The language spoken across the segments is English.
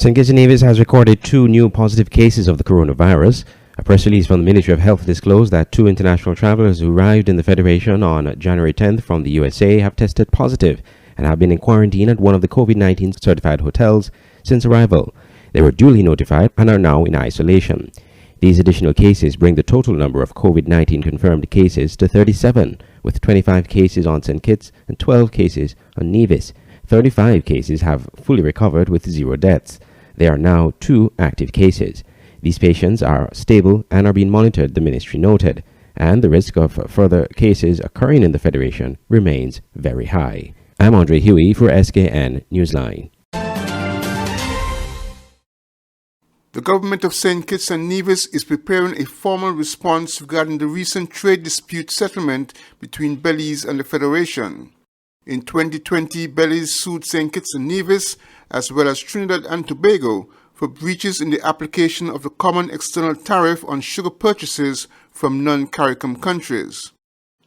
St. Kitts and Nevis has recorded 2 new positive cases of the coronavirus. A press release from the Ministry of Health disclosed that 2 international travelers who arrived in the Federation on January 10th from the USA have tested positive and have been in quarantine at one of the COVID-19 certified hotels since arrival. They were duly notified and are now in isolation. These additional cases bring the total number of COVID-19 confirmed cases to 37, with 25 cases on St. Kitts and 12 cases on Nevis. 35 cases have fully recovered with 0 deaths. There are now 2 active cases. These patients are stable and are being monitored, the ministry noted, and the risk of further cases occurring in the Federation remains very high. I'm Andre Huey for SKN Newsline. The government of St. Kitts and Nevis is preparing a formal response regarding the recent trade dispute settlement between Belize and the Federation. In 2020, Belize sued St. Kitts and Nevis, as well as Trinidad and Tobago, for breaches in the application of the Common External Tariff on sugar purchases from non-CARICOM countries.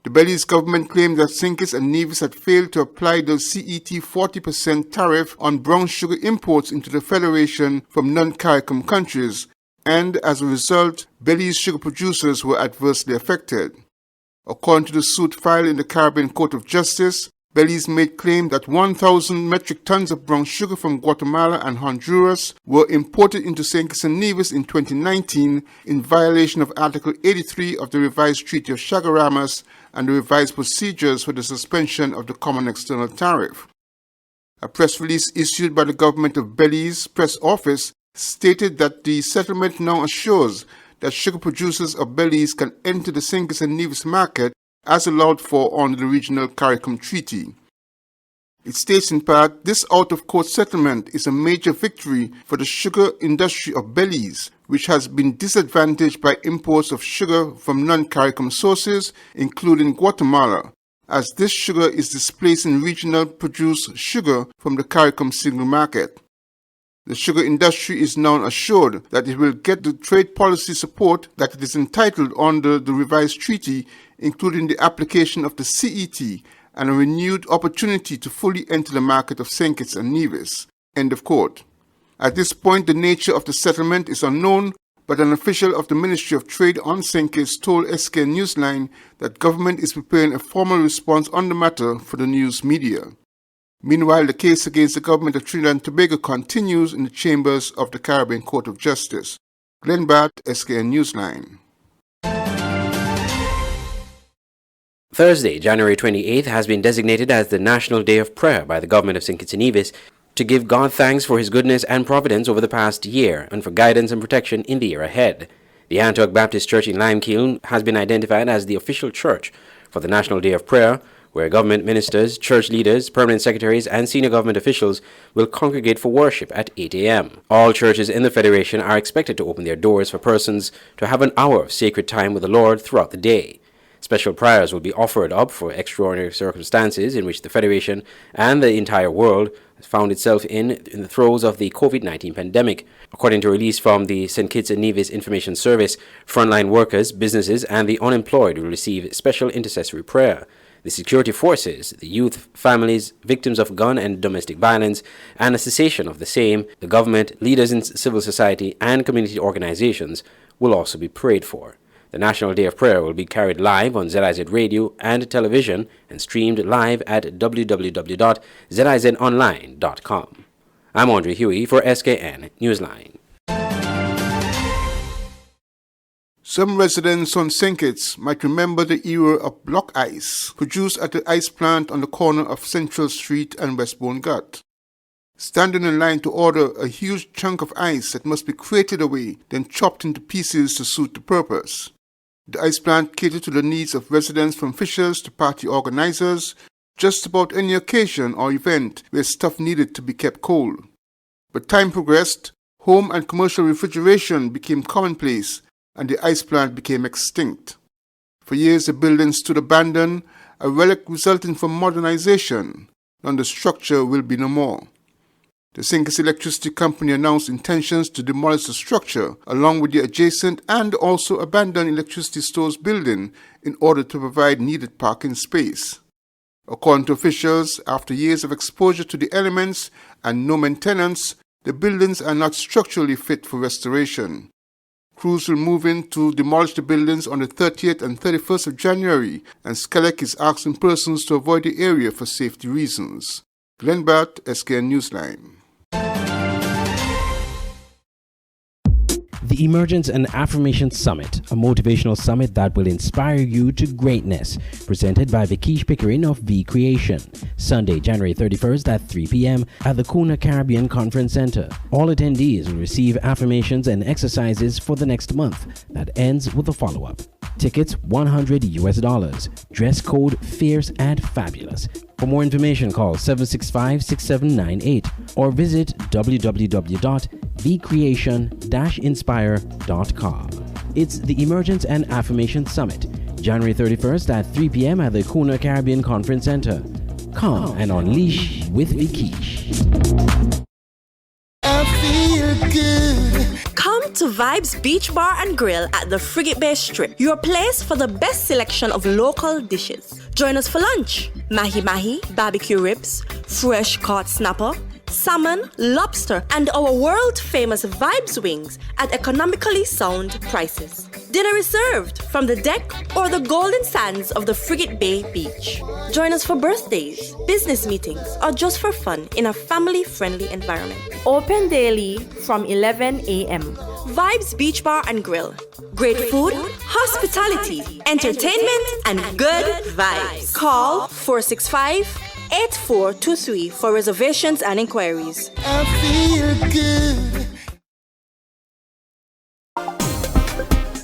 The Belize government claimed that St. Kitts and Nevis had failed to apply the CET 40% tariff on brown sugar imports into the Federation from non-CARICOM countries, and as a result, Belize sugar producers were adversely affected. According to the suit filed in the Caribbean Court of Justice, Belize made claim that 1,000 metric tons of brown sugar from Guatemala and Honduras were imported into St. Kitts and Nevis in 2019 in violation of Article 83 of the revised Treaty of Chaguaramas and the revised procedures for the suspension of the Common External Tariff. A press release issued by the government of Belize press office stated that the settlement now assures that sugar producers of Belize can enter the St. Kitts and Nevis market as allowed for under the Regional CARICOM Treaty. It states in part, this out-of-court settlement is a major victory for the sugar industry of Belize, which has been disadvantaged by imports of sugar from non-CARICOM sources, including Guatemala, as this sugar is displacing regional produced sugar from the CARICOM single market. The sugar industry is now assured that it will get the trade policy support that it is entitled under the revised treaty, including the application of the CET and a renewed opportunity to fully enter the market of St. Kitts and Nevis. End of quote. At this point, the nature of the settlement is unknown, but an official of the Ministry of Trade on St. Kitts told SK Newsline that government is preparing a formal response on the matter for the news media. Meanwhile, the case against the government of Trinidad and Tobago continues in the chambers of the Caribbean Court of Justice. Glenn Barth, SKN Newsline. Thursday, January 28th, has been designated as the National Day of Prayer by the government of St. Kitts and Nevis to give God thanks for his goodness and providence over the past year and for guidance and protection in the year ahead. The Antioch Baptist Church in Limekiln has been identified as the official church for the National Day of Prayer, where government ministers, church leaders, permanent secretaries, and senior government officials will congregate for worship at 8 a.m. All churches in the Federation are expected to open their doors for persons to have an hour of sacred time with the Lord throughout the day. Special prayers will be offered up for extraordinary circumstances in which the Federation and the entire world has found itself in the throes of the COVID-19 pandemic. According to a release from the St. Kitts and Nevis Information Service, frontline workers, businesses, and the unemployed will receive special intercessory prayer. The security forces, the youth, families, victims of gun and domestic violence, and a cessation of the same, the government, leaders in civil society, and community organizations will also be prayed for. The National Day of Prayer will be carried live on ZIZ Radio and television and streamed live at www.zizonline.com. I'm Andre Huey for SKN Newsline. Some residents on St. Kitts might remember the era of block ice produced at the ice plant on the corner of Central Street and Westbourne Gut. Standing in line to order a huge chunk of ice that must be crated away, then chopped into pieces to suit the purpose. The ice plant catered to the needs of residents from fishers to party organizers, just about any occasion or event where stuff needed to be kept cold. But time progressed, home and commercial refrigeration became commonplace, and the ice plant became extinct. For years the building stood abandoned, a relic resulting from modernization, and the structure will be no more. The St. Kitts Electricity Company announced intentions to demolish the structure along with the adjacent and also abandoned electricity stores building in order to provide needed parking space. According to officials, after years of exposure to the elements and no maintenance, The buildings are not structurally fit for restoration. Crews will move in to demolish the buildings on the 30th and 31st of January, and SCELEC is asking persons to avoid the area for safety reasons. Glenn Bart, SKN Newsline. The Emergence and Affirmation Summit, a motivational summit that will inspire you to greatness, presented by Vikish Pickering of V Creation. Sunday, January 31st at 3 p.m. at the Kuna Caribbean Conference Center. All attendees will receive affirmations and exercises for the next month that ends with a follow-up. Tickets $100. Dress code fierce and fabulous. For more information, call 765-6798 or visit www.vcreation-inspire.com. It's the Emergence and Affirmation Summit, January 31st at 3 p.m. at the Kuna Caribbean Conference Center. Come and unleash with Vikish. I feel good. Come to Vibes Beach Bar and Grill at the Frigate Bay Strip, your place for the best selection of local dishes. Join us for lunch. Mahi-mahi, barbecue ribs, fresh caught snapper, salmon, lobster, and our world-famous Vibes wings at economically sound prices. Dinner is served from the deck or the golden sands of the Frigate Bay Beach. Join us for birthdays, business meetings, or just for fun in a family-friendly environment. Open daily from 11 a.m. Vibes Beach Bar and Grill. Great food, hospitality, entertainment, and good vibes. Call 465-8423 for reservations and inquiries. I feel good.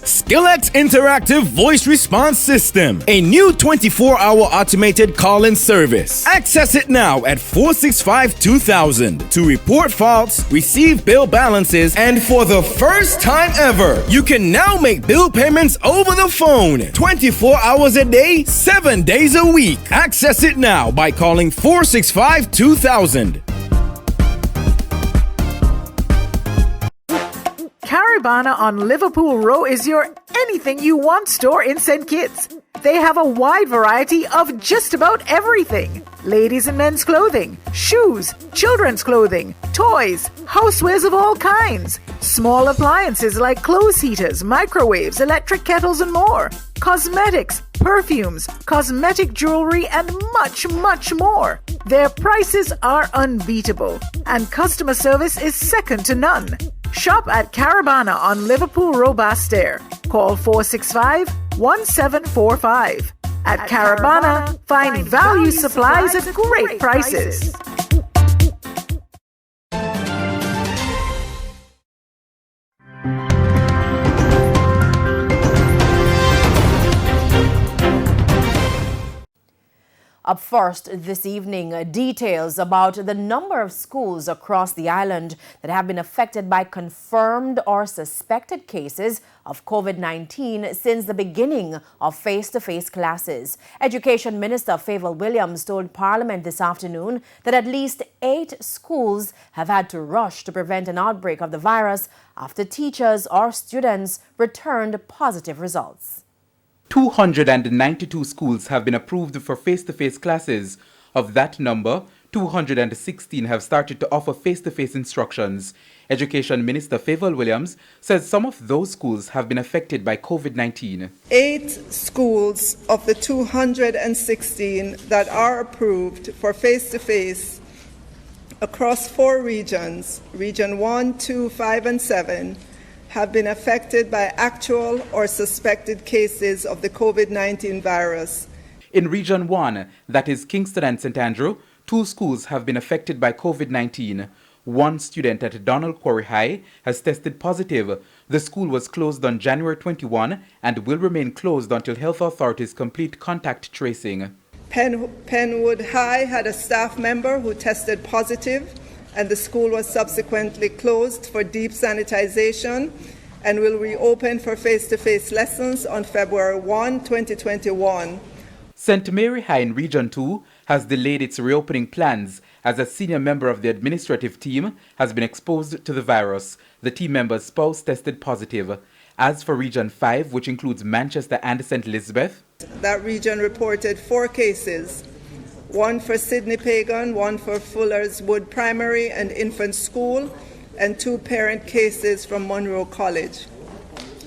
SCELEC Interactive Voice Response System, a new 24-hour automated call-in service. Access it now at 465-2000 to report faults, receive bill balances, and for the first time ever, you can now make bill payments over the phone 24 hours a day, 7 days a week. Access it now by calling 465-2000. Caribana on Liverpool Row is your anything you want store in St. Kitts. They have a wide variety of just about everything. Ladies and men's clothing, shoes, children's clothing, toys, housewares of all kinds, small appliances like clothes heaters, microwaves, electric kettles and more, cosmetics, perfumes, cosmetic jewelry and much, much more. Their prices are unbeatable and customer service is second to none. Shop at Caribana on Liverpool Row Bastair. Call 465-1745. At Caribana, find value supplies at great prices. Up first this evening, details about the number of schools across the island that have been affected by confirmed or suspected cases of COVID-19 since the beginning of face-to-face classes. Education Minister Favour Williams told Parliament this afternoon that at least 8 schools have had to rush to prevent an outbreak of the virus after teachers or students returned positive results. 292 schools have been approved for face-to-face classes. Of that number, 216 have started to offer face-to-face instructions. Education Minister Favour Williams says some of those schools have been affected by COVID-19. 8 schools of the 216 that are approved for face-to-face across 4 regions, Region 1, 2, 5, and 7, have been affected by actual or suspected cases of the COVID-19 virus. In Region 1, that is Kingston and St. Andrew, 2 schools have been affected by COVID-19. 1 student at Donald Quarry High has tested positive. The school was closed on January 21 and will remain closed until health authorities complete contact tracing. Penwood High had a staff member who tested positive, and the school was subsequently closed for deep sanitization and will reopen for face-to-face lessons on February 1, 2021. St. Mary High in Region 2 has delayed its reopening plans as a senior member of the administrative team has been exposed to the virus. The team member's spouse tested positive. As for Region 5, which includes Manchester and St. Elizabeth, that region reported 4 cases. 1 for Sydney Pagan, 1 for Fuller's Wood Primary and Infant School, and 2 parent cases from Monroe College.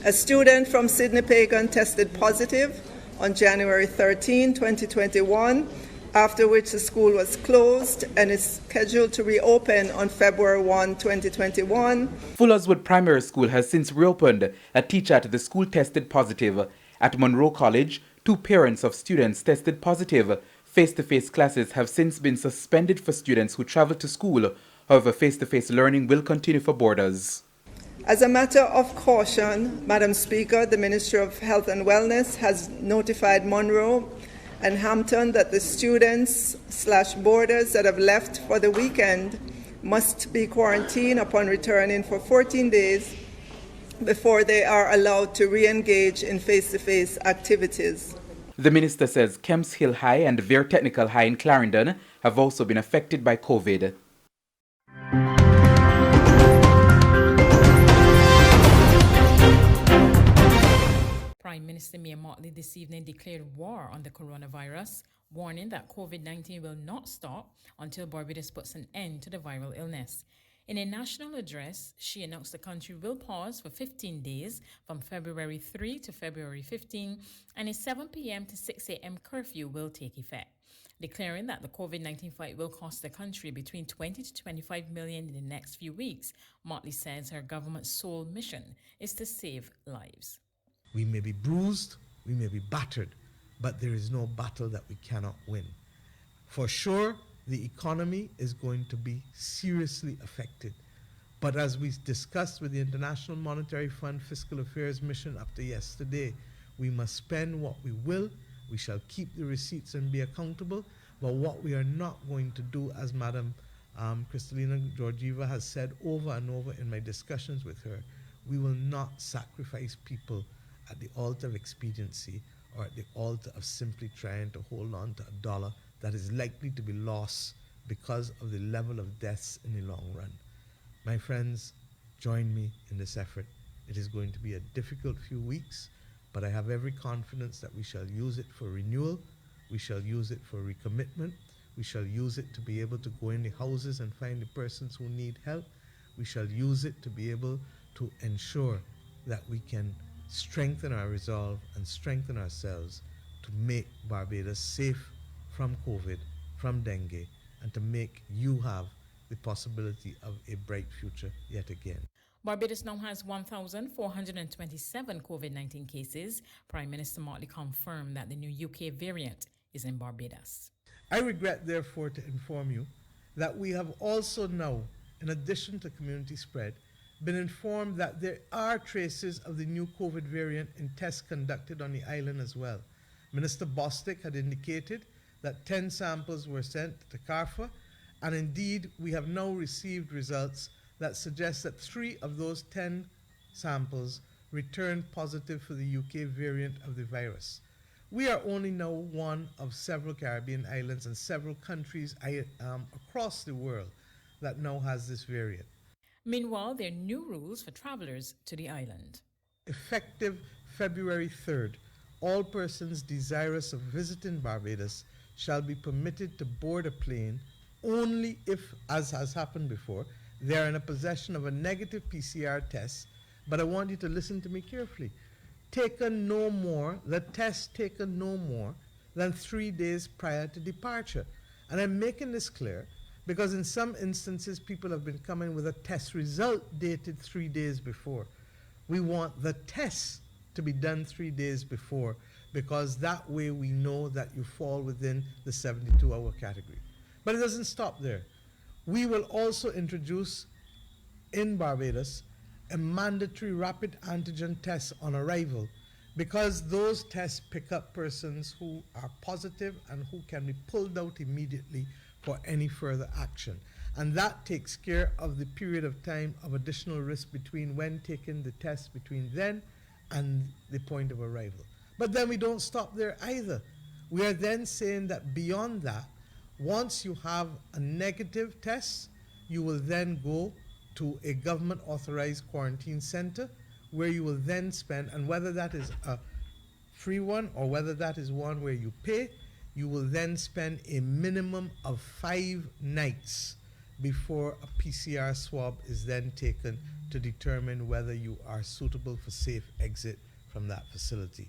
A student from Sydney Pagan tested positive on January 13, 2021, after which the school was closed and is scheduled to reopen on February 1, 2021. Fullerswood Primary School has since reopened. A teacher at the school tested positive. At Monroe College, 2 parents of students tested positive. Face-to-face classes have since been suspended for students who travel to school. However, face-to-face learning will continue for boarders. As a matter of caution, Madam Speaker, the Ministry of Health and Wellness has notified Monroe and Hampton that the students/boarders that have left for the weekend must be quarantined upon returning for 14 days before they are allowed to re-engage in face-to-face activities. The minister says Kemps Hill High and Vere Technical High in Clarendon have also been affected by COVID. Prime Minister Mia Mottley this evening declared war on the coronavirus, warning that COVID-19 will not stop until Barbados puts an end to the viral illness. In a national address, she announced the country will pause for 15 days from February 3 to February 15, and a 7 p.m. to 6 a.m. curfew will take effect. Declaring that the COVID-19 fight will cost the country between 20 to 25 million in the next few weeks, Mottley says her government's sole mission is to save lives. We may be bruised, we may be battered, but there is no battle that we cannot win. For sure, the economy is going to be seriously affected. But as we discussed with the International Monetary Fund Fiscal Affairs Mission up to yesterday, we must spend what we will, we shall keep the receipts and be accountable, but what we are not going to do, as Madam Kristalina Georgieva has said over and over in my discussions with her, we will not sacrifice people at the altar of expediency or at the altar of simply trying to hold on to a dollar that is likely to be lost because of the level of deaths in the long run. My friends, join me in this effort. It is going to be a difficult few weeks, but I have every confidence that we shall use it for renewal, we shall use it for recommitment, we shall use it to be able to go in the houses and find the persons who need help, we shall use it to be able to ensure that we can strengthen our resolve and strengthen ourselves to make Barbados safe from COVID, from dengue, and to make you have the possibility of a bright future yet again. Barbados now has 1,427 COVID-19 cases. Prime Minister Mottley confirmed that the new UK variant is in Barbados. I regret, therefore, to inform you that we have also now, in addition to community spread, been informed that there are traces of the new COVID variant in tests conducted on the island as well. Minister Bostic had indicated that 10 samples were sent to CARFA, and indeed we have now received results that suggest that 3 of those 10 samples returned positive for the UK variant of the virus. We are only now one of several Caribbean islands and several countries across the world that now has this variant. Meanwhile, there are new rules for travelers to the island. Effective February 3rd, all persons desirous of visiting Barbados shall be permitted to board a plane only if, as has happened before, they are in a possession of a negative PCR test. But I want you to listen to me carefully. The test taken no more than 3 days prior to departure. And I'm making this clear because in some instances people have been coming with a test result dated 3 days before. We want the test to be done 3 days before, because that way we know that you fall within the 72-hour category. But it doesn't stop there. We will also introduce in Barbados a mandatory rapid antigen test on arrival, because those tests pick up persons who are positive and who can be pulled out immediately for any further action. And that takes care of the period of time of additional risk between when taking the test between then and the point of arrival. But then we don't stop there either. We are then saying that beyond that, once you have a negative test, you will then go to a government authorized quarantine center where you will then spend, and whether that is a free one or whether that is one where you pay, you will then spend a minimum of 5 nights before a PCR swab is then taken to determine whether you are suitable for safe exit from that facility.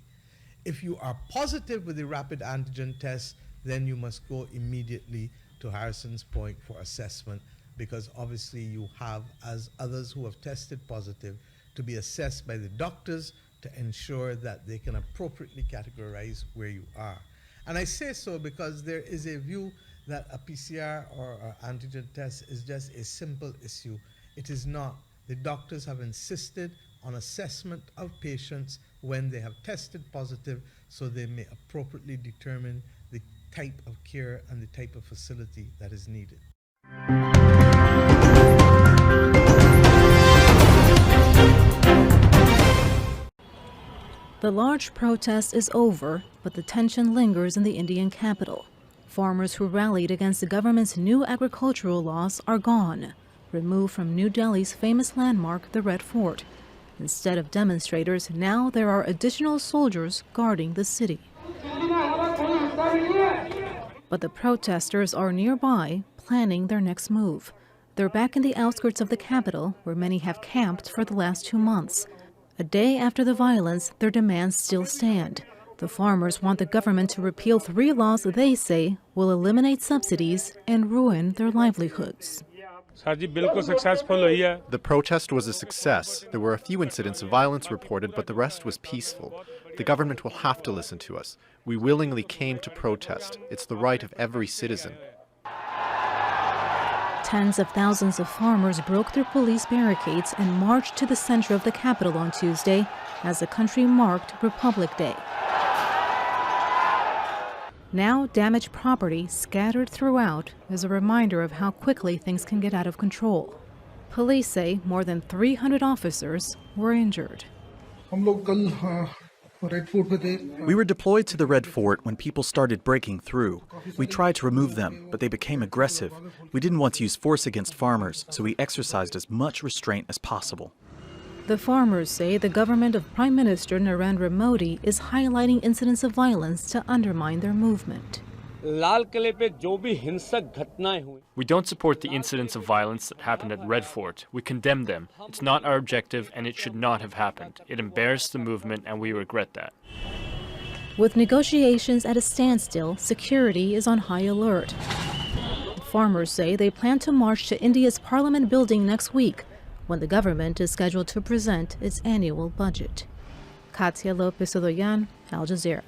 If you are positive with the rapid antigen test, then you must go immediately to Harrison's Point for assessment, because obviously you have, as others who have tested positive, to be assessed by the doctors to ensure that they can appropriately categorize where you are. And I say so because there is a view that a PCR or an antigen test is just a simple issue. It is not. The doctors have insisted on assessment of patients when they have tested positive, so they may appropriately determine the type of care and the type of facility that is needed. The large protest is over, but the tension lingers in the Indian capital. Farmers who rallied against the government's new agricultural laws are gone, removed from New Delhi's famous landmark, the Red Fort. Instead of demonstrators, now there are additional soldiers guarding the city. But the protesters are nearby, planning their next move. They're back in the outskirts of the capital, where many have camped for the last 2 months. A day after the violence, their demands still stand. The farmers want the government to repeal 3 laws they say will eliminate subsidies and ruin their livelihoods. The protest was a success. There were a few incidents of violence reported, but the rest was peaceful. The government will have to listen to us. We willingly came to protest. It's the right of every citizen. Tens of thousands of farmers broke through police barricades and marched to the center of the capital on Tuesday as the country marked Republic Day. Now, damaged property scattered throughout is a reminder of how quickly things can get out of control. Police say more than 300 officers were injured. We were deployed to the Red Fort when people started breaking through. We tried to remove them, but they became aggressive. We didn't want to use force against farmers, so we exercised as much restraint as possible. The farmers say the government of Prime Minister Narendra Modi is highlighting incidents of violence to undermine their movement. We don't support the incidents of violence that happened at Red Fort. We condemn them. It's not our objective, and it should not have happened. It embarrassed the movement, and we regret that. With negotiations at a standstill, security is on high alert. The farmers say they plan to march to India's Parliament building next week, when the government is scheduled to present its annual budget. Katia Lopez-Odoyan, Al Jazeera.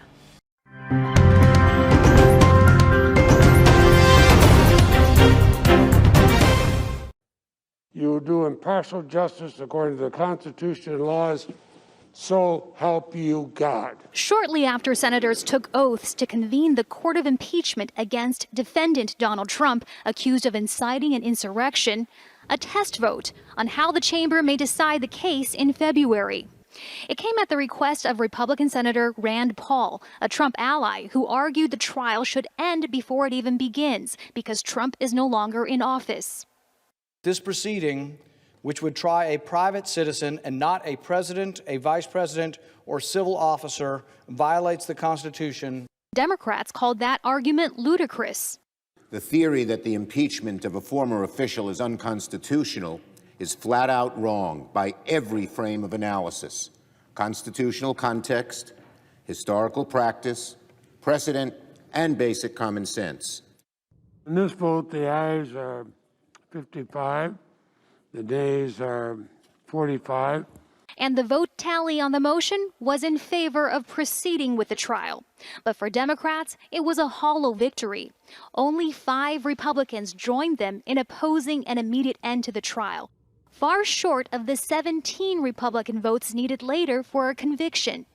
You will do impartial justice according to the Constitution and laws, so help you God. Shortly after senators took oaths to convene the court of impeachment against defendant Donald Trump, accused of inciting an insurrection, a test vote on how the chamber may decide the case in February. It came at the request of Republican Senator Rand Paul, a Trump ally, who argued the trial should end before it even begins because Trump is no longer in office. This proceeding, which would try a private citizen and not a president, a vice president, or civil officer, violates the Constitution. Democrats called that argument ludicrous. The theory that the impeachment of a former official is unconstitutional is flat out wrong by every frame of analysis: constitutional context, historical practice, precedent, and basic common sense. In this vote, the ayes are 55, the nays are 45. And the vote tally on the motion was in favor of proceeding with the trial. But for Democrats, it was a hollow victory. Only 5 Republicans joined them in opposing an immediate end to the trial, far short of the 17 Republican votes needed later for a conviction.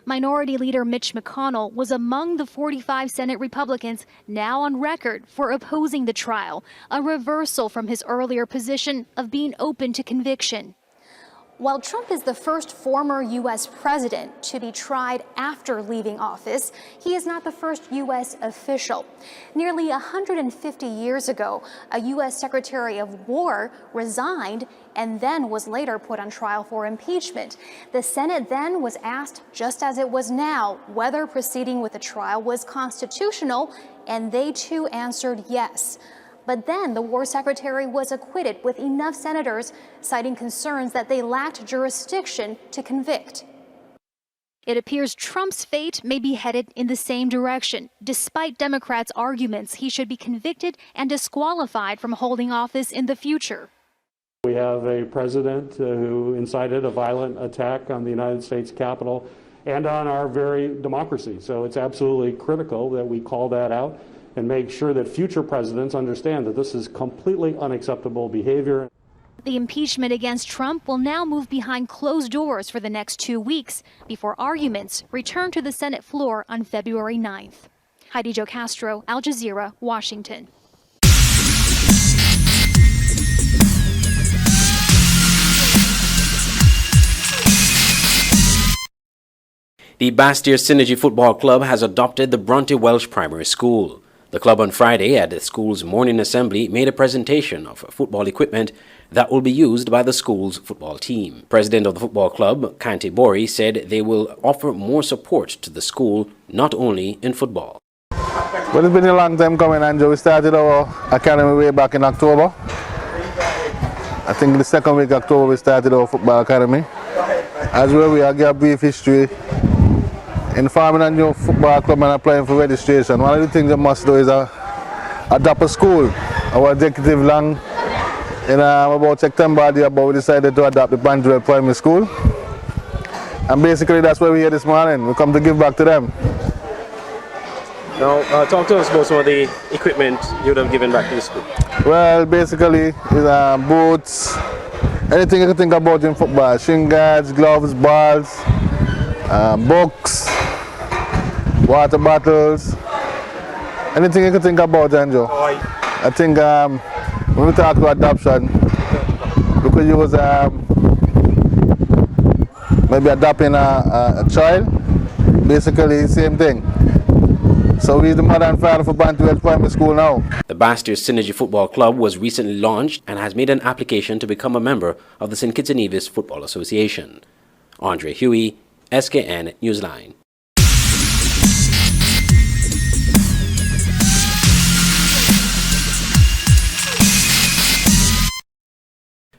Minority Leader Mitch McConnell was among the 45 Senate Republicans now on record for opposing the trial, a reversal from his earlier position of being open to conviction. While Trump is the first former U.S. president to be tried after leaving office, he is not the first U.S. official. Nearly 150 years ago, a U.S. Secretary of War resigned and then was later put on trial for impeachment. The Senate then was asked, just as it was now, whether proceeding with the trial was constitutional, and they too answered yes. But then the war secretary was acquitted with enough senators citing concerns that they lacked jurisdiction to convict. It appears Trump's fate may be headed in the same direction, despite Democrats' arguments he should be convicted and disqualified from holding office in the future. We have a president who incited a violent attack on the United States Capitol and on our very democracy. So it's absolutely critical that we call that out and make sure that future presidents understand that this is completely unacceptable behavior. The impeachment against Trump will now move behind closed doors for the next 2 weeks before arguments return to the Senate floor on February 9th. Heidi Jo Castro, Al Jazeera, Washington. The Bastyr Synergy Football Club has adopted the Bronte Welsh Primary School. The club on Friday at the school's morning assembly made a presentation of football equipment that will be used by the school's football team. President of the football club, Kante Bori, said they will offer more support to the school, not only in football. Well, it's been a long time coming, Andrew. We started our academy way back in October. I think the second week of October we started our football academy. As well, we have a brief history in forming a new football club and applying for registration. One of the things you must do is adopt a school. Our executive long in about September, we decided to adopt the Bandwell Primary School. And basically that's why we're here this morning. We come to give back to them. Now, talk to us about some of the equipment you would have given back to the school. Well, basically, it's boots, anything you can think about in football. Shin guards, gloves, balls, books, water bottles, anything you can think about, Andrew. I think when we talk about adoption, we could use maybe adopting a child, basically same thing. So we're the mother and father for Bandwell Primary School now. The Bastyr Synergy Football Club was recently launched and has made an application to become a member of the St. Kitts and Nevis Football Association. Andre Huey, SKN Newsline.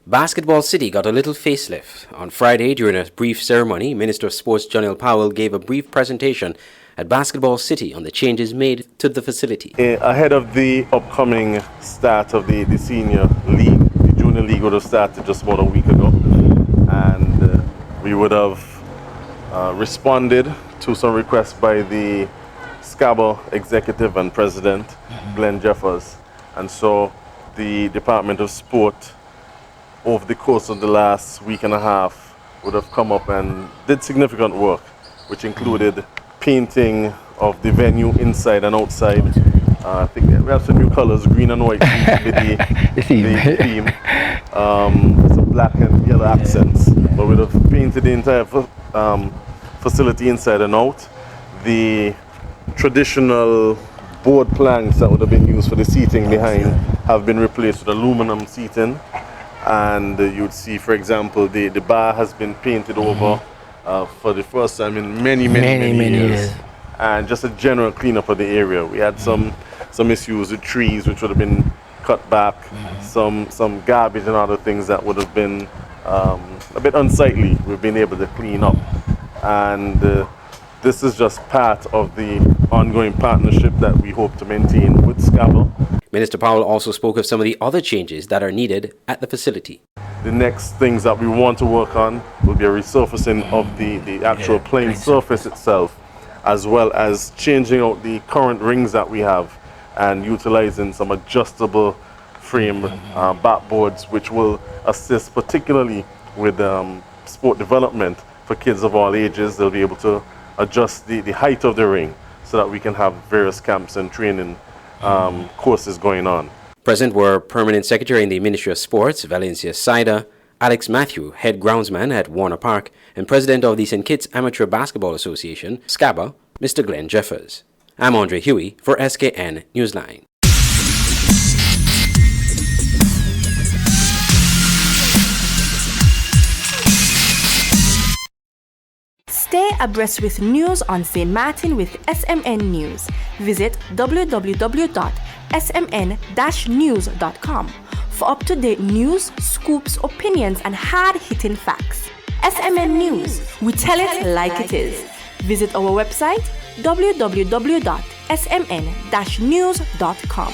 Basketball City got a little facelift. On Friday, during a brief ceremony, Minister of Sports Janelle Powell gave a brief presentation at Basketball City on the changes made to the facility. Ahead of the upcoming start of the senior league, the junior league would have started just about a week ago, and we would have responded to some requests by the SCABA executive and president, Glenn Jeffers, and so the Department of Sport over the course of the last week and a half would have come up and did significant work, which included painting of the venue inside and outside. I think we have some new colors, green and white, the theme. Some black and yellow accents. But we'd have painted the entire facility inside and out. The traditional board planks that would have been used for the seating behind have been replaced with aluminum seating. And you'd see, for example, the bar has been painted over for the first time in many years. And just a general cleanup of the area. We had some issues with trees which would have been cut back, some garbage and other things that would have been a bit unsightly. We've been able to clean up. And this is just part of the ongoing partnership that we hope to maintain with SCABA. Minister Powell also spoke of some of the other changes that are needed at the facility. The next things that we want to work on will be a resurfacing of the actual playing surface itself, as well as changing out the current rings that we have and utilizing some adjustable frame backboards, which will assist particularly with sport development for kids of all ages. They'll be able to adjust the height of the ring so that we can have various camps and training courses going on. Present were Permanent Secretary in the Ministry of Sports, Valencia Saida, Alex Matthew, Head Groundsman at Warner Park, and President of the St. Kitts Amateur Basketball Association, SCABA, Mr. Glenn Jeffers. I'm Andre Huey for SKN Newsline. Stay abreast with news on St. Martin with SMN News. Visit www.smn.tv. smn-news.com for up-to-date news, scoops, opinions, and hard-hitting facts. SMN News, we tell it like it is. Visit our website www.smn-news.com.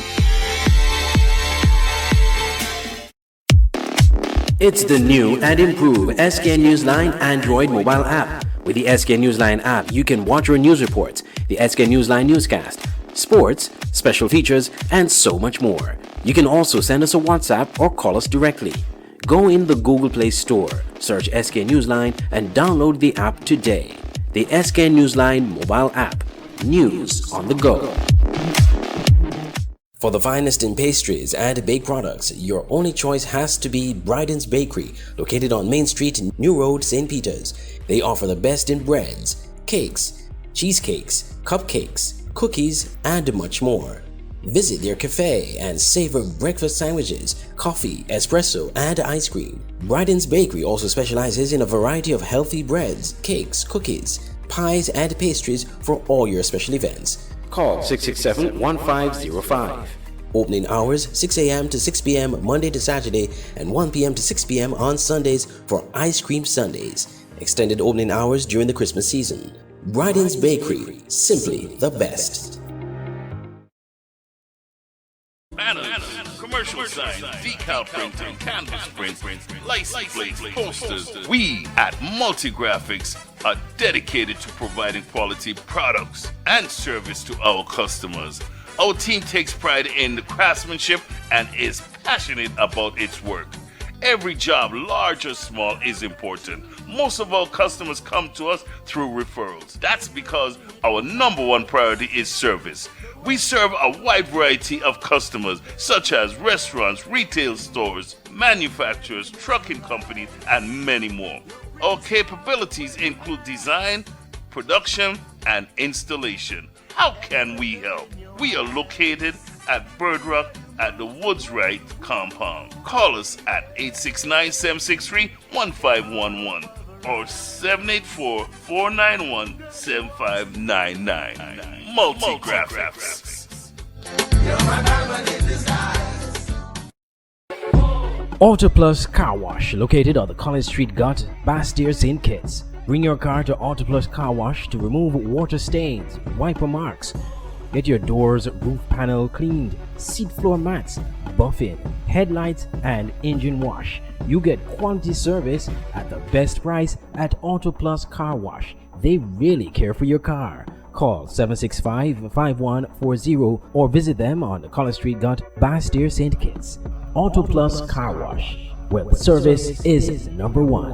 It's the new and improved SK Newsline Android mobile app. With the SK Newsline app, you can watch your news reports, the SK Newsline Newscast, sports, special features, and so much more. You can also send us a WhatsApp or call us directly. Go in the Google Play Store, search SK Newsline, and download the app today. The SK Newsline mobile app. News on the go. For the finest in pastries and baked products, your only choice has to be Bryden's Bakery, located on Main Street, New Road, St. Peters. They offer the best in breads, cakes, cheesecakes, cupcakes, cookies, and much more. Visit their cafe and savor breakfast sandwiches, coffee, espresso, and ice cream. Bryden's Bakery also specializes in a variety of healthy breads, cakes, cookies, pies, and pastries for all your special events. Call 667-1505. Opening hours 6 a.m. to 6 p.m. Monday to Saturday and 1 p.m. to 6 p.m. on Sundays for Ice Cream Sundays. Extended opening hours during the Christmas season. Bryden's Bakery, simply the best. Banners, commercial signs, decal printing, canvas prints, license plates, posters. We at Multigraphics are dedicated to providing quality products and service to our customers. Our team takes pride in the craftsmanship and is passionate about its work. Every job, large or small, is important. Most of our customers come to us through referrals. That's because our number one priority is service. We serve a wide variety of customers, such as restaurants, retail stores, manufacturers, trucking companies, and many more. Our capabilities include design, production, and installation. How can we help? We are located at Bird Rock at the Woods Right compound. Call us at 869-763-1511 or 784-491-7599. Multigraphics. Auto Plus Car Wash, located on the College Street Gut, Bastyr, St. Kitts. Bring your car to Auto Plus Car Wash to remove water stains, wiper marks. Get your doors, roof panel cleaned, seat floor mats, buffing, headlights, and engine wash. You get quality service at the best price at Auto Plus Car Wash. They really care for your car. Call 765-5140 or visit them on the College Street Gut, Bastyr, St. Kitts. Auto Plus Car Wash, where the service is number one.